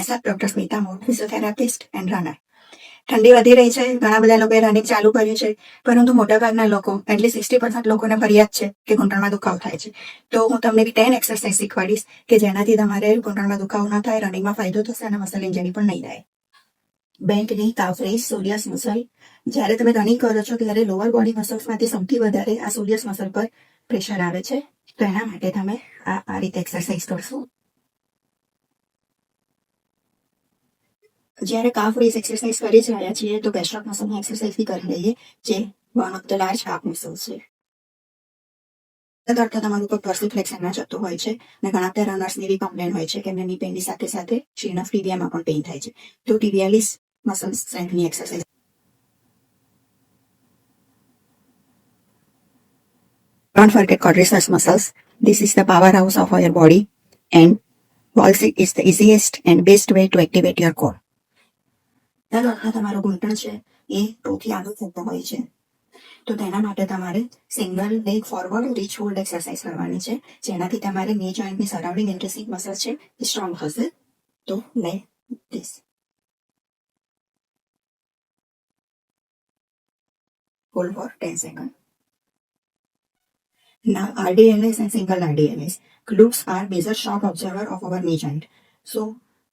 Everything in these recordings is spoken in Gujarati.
myself Dr. Smita Moore, physiotherapist and runner. ઠંડી વધી રહી છે, ઘણા બધા લોકોએ રનિંગ ચાલુ કર્યું છે, પરંતુ મોટાભાગના લોકો એટલીસ્ટ 60% લોકોને ફરિયાદ છે કે ઘૂંટણમાં દુખાવો થાય છે. તો હું તમને બી 10 એક્સરસાઇઝ શીખવાડીશ કે જેનાથી તમારે ઘૂંટણમાં દુખાવો ન થાય, રનિંગમાં ફાયદો થશે અને મસલ ઇન્જરી પણ નહીં થાય. બેન્ટ ની, કાફ રેઝ, સોલિયસ મસલ. જ્યારે તમે રનિંગ કરો છો ત્યારે લોઅર બોડી મસલ્સમાંથી સૌથી વધારે આ સોલિયસ મસલ પર પ્રેશર આવે છે. તો એના માટે તમે આ રીતે એક્સરસાઇઝ કરશો. જ્યારે કાફ રેઝ એક્સરસાઇઝ કરી જ રહ્યા છીએ તો ગેસ્ટ્રોક મસલની એક્સરસાઇઝ બી કરી લઈએ, જે one of the large calf muscle છે. કરતા તમારું પગ ડોર્સિફ્લેક્શન ના જતું હોય છે અને ઘણા બધા રનર્સની બી કમ્પ્લેન હોય છે કે એમને ની પેનની સાથે સાથે શીર્ણફ ટીબિયામાં પણ પેઇન થાય છે. તો ટીબિયાલિસ મસલ સ્ટ્રેન્થની exercise. Don't forget quadriceps muscles. This is the powerhouse of your body and wall sit is the easiest and best way to activate your core. દર વખતે તમારો ઘૂંટણ છે એ ટોથી આગળ થતો હોય છે, તો તેના માટે તમારે single leg forward reach hold exercise કરવાની છે, જેનાથી તમારે ની જોઈન્ટની સરાઉન્ડિંગ ઇન્ટરસિક મસલ છે એ સ્ટ્રોંગ થશે. તો like this. Hold for 10 seconds. Now RDLS and single RDLS. Glutes are major shock absorber of our knee joint. So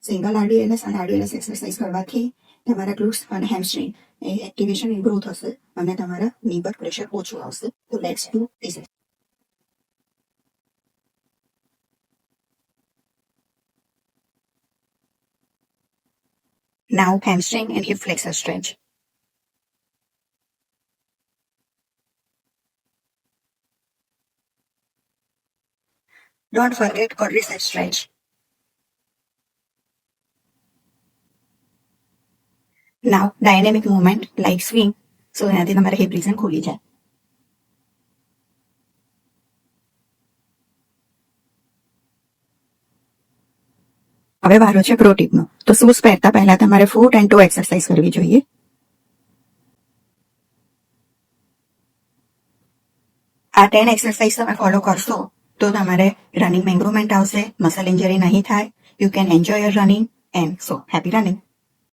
single RDLS અને RDLS એક્સરસાઇઝ કરવાથી તમારા ગ્લુટ્સ અને હેમસ્ટ્રિંગ એ એક્ટિવેશન ઇમ્પ્રૂવ થશે અને તમારા ની પર પ્રેશર ઓછું આવશે. તો let's do this. Now hamstring and hip flexor stretch. Don't forget quadriceps stretch. Now dynamic movement like swing. So એનાથી તમારે હિપ રિજન ખુલી જાય. હવે વારો છે પ્રો ટીપનો. તો શૂઝ પહેરતા પહેલા તમારે ફૂટ એન્ડ ટો એક્સરસાઇઝ કરવી જોઈએ. આ 10 એક્સરસાઇઝ તમે ફોલો કરશો તો તમારે રનિંગમાં ઇમ્પ્રુવમેન્ટ આવશે, મસલ ઇન્જરી નહીં થાય, you can enjoy your running and so happy running.